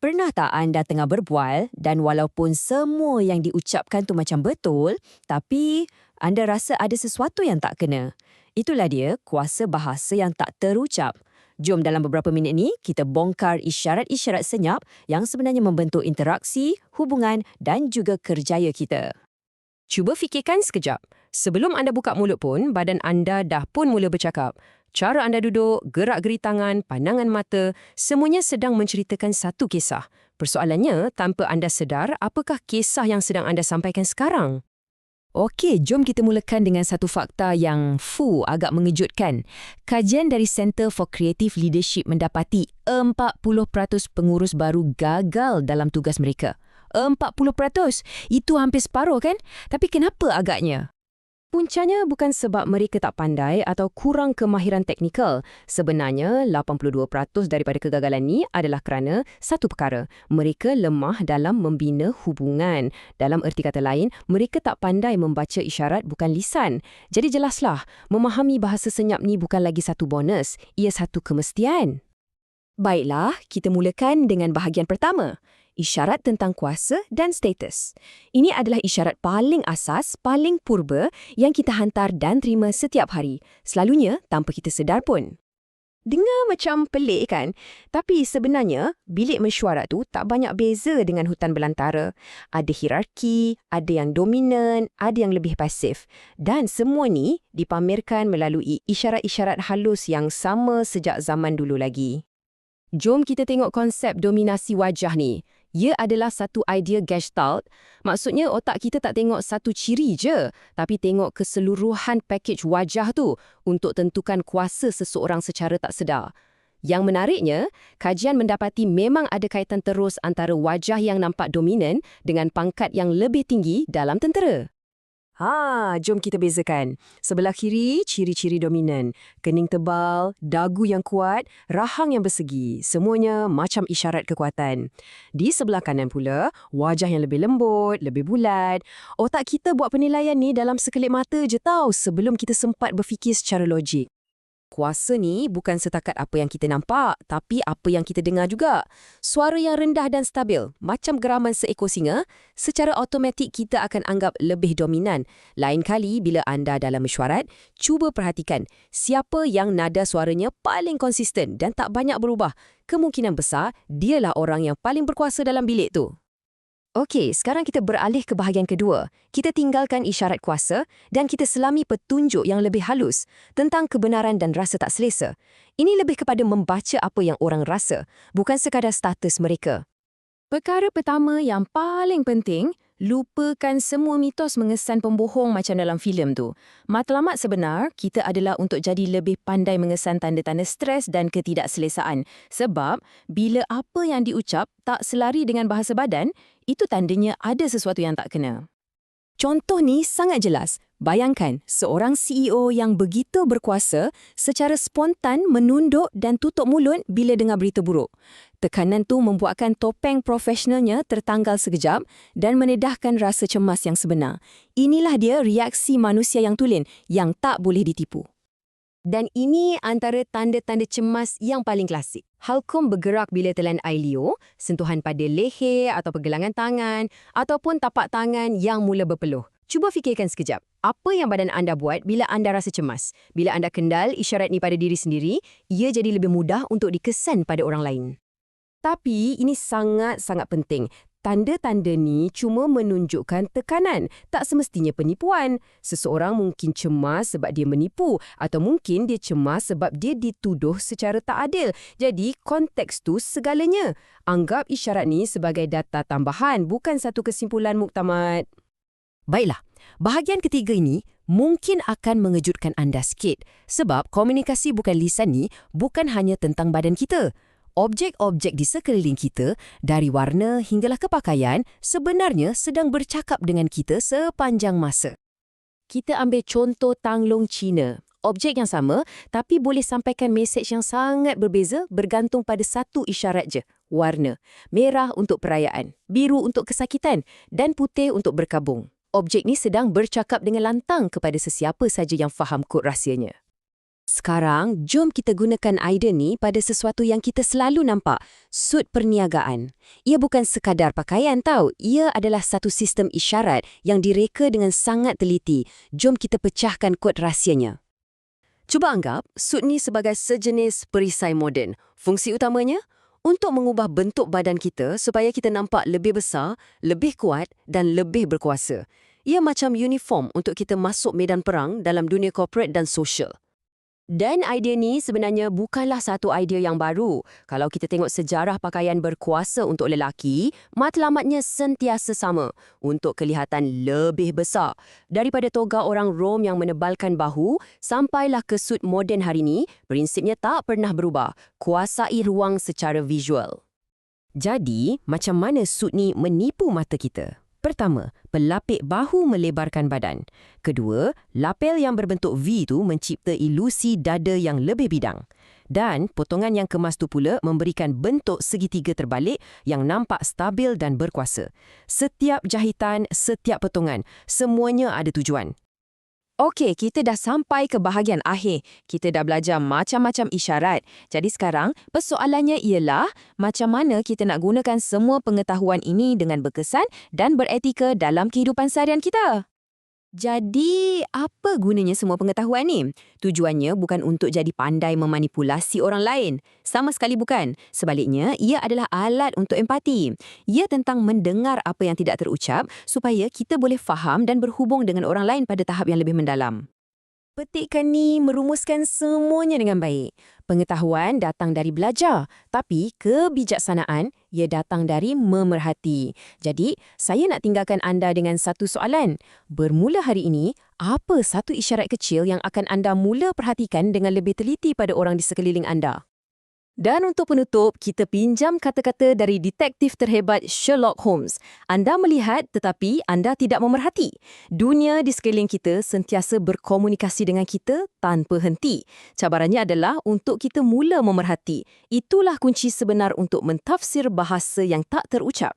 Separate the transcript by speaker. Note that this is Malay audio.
Speaker 1: Pernah tak anda tengah berbual dan walaupun semua yang diucapkan tu macam betul, tapi anda rasa ada sesuatu yang tak kena? Itulah dia kuasa bahasa yang tak terucap. Jom dalam beberapa minit ni, kita bongkar isyarat-isyarat senyap yang sebenarnya membentuk interaksi, hubungan dan juga kerjaya kita.
Speaker 2: Cuba fikirkan sekejap. Sebelum anda buka mulut pun, badan anda dah pun mula bercakap. Cara anda duduk, gerak-geri tangan, pandangan mata, semuanya sedang menceritakan satu kisah. Persoalannya, tanpa anda sedar, apakah kisah yang sedang anda sampaikan sekarang?
Speaker 1: Okey, jom kita mulakan dengan satu fakta yang agak mengejutkan. Kajian dari Center for Creative Leadership mendapati 40% pengurus baru gagal dalam tugas mereka. 40%? Itu hampir separuh kan? Tapi kenapa agaknya?
Speaker 2: Puncanya bukan sebab mereka tak pandai atau kurang kemahiran teknikal. Sebenarnya, 82% daripada kegagalan ni adalah kerana satu perkara. Mereka lemah dalam membina hubungan. Dalam erti kata lain, mereka tak pandai membaca isyarat bukan lisan. Jadi jelaslah, memahami bahasa senyap ni bukan lagi satu bonus. Ia satu kemestian.
Speaker 1: Baiklah, kita mulakan dengan bahagian pertama. Isyarat tentang kuasa dan status. Ini adalah isyarat paling asas, paling purba yang kita hantar dan terima setiap hari. Selalunya tanpa kita sedar pun. Dengar macam pelik kan? Tapi sebenarnya, bilik mesyuarat tu tak banyak beza dengan hutan belantara. Ada hierarki, ada yang dominan, ada yang lebih pasif. Dan semua ni dipamerkan melalui isyarat-isyarat halus yang sama sejak zaman dulu lagi.
Speaker 2: Jom kita tengok konsep dominasi wajah ni. Ia adalah satu idea gestalt. Maksudnya otak kita tak tengok satu ciri je, tapi tengok keseluruhan pakej wajah tu untuk tentukan kuasa seseorang secara tak sedar. Yang menariknya, kajian mendapati memang ada kaitan terus antara wajah yang nampak dominan dengan pangkat yang lebih tinggi dalam tentera. Jom kita bezakan. Sebelah kiri, ciri-ciri dominan. Kening tebal, dagu yang kuat, rahang yang bersegi. Semuanya macam isyarat kekuatan. Di sebelah kanan pula, wajah yang lebih lembut, lebih bulat. Otak kita buat penilaian ni dalam sekelip mata je tau sebelum kita sempat berfikir secara logik. Kuasa ni bukan setakat apa yang kita nampak, tapi apa yang kita dengar juga. Suara yang rendah dan stabil, macam geraman seekor singa, secara automatik kita akan anggap lebih dominan. Lain kali bila anda dalam mesyuarat, cuba perhatikan siapa yang nada suaranya paling konsisten dan tak banyak berubah. Kemungkinan besar, dialah orang yang paling berkuasa dalam bilik tu. Okey, sekarang kita beralih ke bahagian kedua. Kita tinggalkan isyarat kuasa dan kita selami petunjuk yang lebih halus tentang kebenaran dan rasa tak selesa. Ini lebih kepada membaca apa yang orang rasa, bukan sekadar status mereka. Perkara pertama yang paling penting, lupakan semua mitos mengesan pembohong macam dalam filem tu. Matlamat sebenar, kita adalah untuk jadi lebih pandai mengesan tanda-tanda stres dan ketidakselesaan. Sebab, bila apa yang diucap tak selari dengan bahasa badan, itu tandanya ada sesuatu yang tak kena. Contoh ni sangat jelas. Bayangkan seorang CEO yang begitu berkuasa secara spontan menunduk dan tutup mulut bila dengar berita buruk. Tekanan tu membuatkan topeng profesionalnya tertanggal sekejap dan menedahkan rasa cemas yang sebenar. Inilah dia reaksi manusia yang tulen yang tak boleh ditipu. Dan ini antara tanda-tanda cemas yang paling klasik. Halkum bergerak bila telan air liur, sentuhan pada leher atau pergelangan tangan, ataupun tapak tangan yang mula berpeluh. Cuba fikirkan sekejap, apa yang badan anda buat bila anda rasa cemas? Bila anda kendal isyarat ni pada diri sendiri, ia jadi lebih mudah untuk dikesan pada orang lain. Tapi ini sangat-sangat penting. Tanda-tanda ni cuma menunjukkan tekanan, tak semestinya penipuan. Seseorang mungkin cemas sebab dia menipu atau mungkin dia cemas sebab dia dituduh secara tak adil. Jadi konteks tu segalanya. Anggap isyarat ni sebagai data tambahan, bukan satu kesimpulan muktamad. Baiklah, bahagian ketiga ini mungkin akan mengejutkan anda sikit. Sebab komunikasi bukan lisan ni bukan hanya tentang badan kita. Objek-objek di sekeliling kita, dari warna hinggalah ke pakaian, sebenarnya sedang bercakap dengan kita sepanjang masa. Kita ambil contoh tanglong Cina. Objek yang sama, tapi boleh sampaikan mesej yang sangat berbeza bergantung pada satu isyarat je, warna. Merah untuk perayaan, biru untuk kesakitan, dan putih untuk berkabung. Objek ni sedang bercakap dengan lantang kepada sesiapa saja yang faham kod rahsianya. Sekarang, jom kita gunakan idea ni pada sesuatu yang kita selalu nampak, sut perniagaan. Ia bukan sekadar pakaian tau, ia adalah satu sistem isyarat yang direka dengan sangat teliti. Jom kita pecahkan kod rahsianya. Cuba anggap sut ni sebagai sejenis perisai moden. Fungsi utamanya? Untuk mengubah bentuk badan kita supaya kita nampak lebih besar, lebih kuat dan lebih berkuasa. Ia macam uniform untuk kita masuk medan perang dalam dunia korporat dan sosial. Dan idea ni sebenarnya bukanlah satu idea yang baru. Kalau kita tengok sejarah pakaian berkuasa untuk lelaki, matlamatnya sentiasa sama, untuk kelihatan lebih besar. Daripada toga orang Rom yang menebalkan bahu, sampailah ke sut moden hari ni, prinsipnya tak pernah berubah, kuasai ruang secara visual. Jadi, macam mana sut ni menipu mata kita? Pertama, pelapik bahu melebarkan badan. Kedua, lapel yang berbentuk V tu mencipta ilusi dada yang lebih bidang. Dan potongan yang kemas tu pula memberikan bentuk segitiga terbalik yang nampak stabil dan berkuasa. Setiap jahitan, setiap potongan, semuanya ada tujuan.
Speaker 1: Okey, kita dah sampai ke bahagian akhir. Kita dah belajar macam-macam isyarat. Jadi sekarang, persoalannya ialah macam mana kita nak gunakan semua pengetahuan ini dengan berkesan dan beretika dalam kehidupan seharian kita. Jadi, apa gunanya semua pengetahuan ni? Tujuannya bukan untuk jadi pandai memanipulasi orang lain. Sama sekali bukan. Sebaliknya, ia adalah alat untuk empati. Ia tentang mendengar apa yang tidak terucap supaya kita boleh faham dan berhubung dengan orang lain pada tahap yang lebih mendalam.
Speaker 2: Petikan ni merumuskan semuanya dengan baik. Pengetahuan datang dari belajar, tapi kebijaksanaan ia datang dari memerhati. Jadi, saya nak tinggalkan anda dengan satu soalan. Bermula hari ini, apa satu isyarat kecil yang akan anda mula perhatikan dengan lebih teliti pada orang di sekeliling anda? Dan untuk penutup, kita pinjam kata-kata dari detektif terhebat Sherlock Holmes. Anda melihat tetapi anda tidak memerhati. Dunia di sekeliling kita sentiasa berkomunikasi dengan kita tanpa henti. Cabarannya adalah untuk kita mula memerhati. Itulah kunci sebenar untuk mentafsir bahasa yang tak terucap.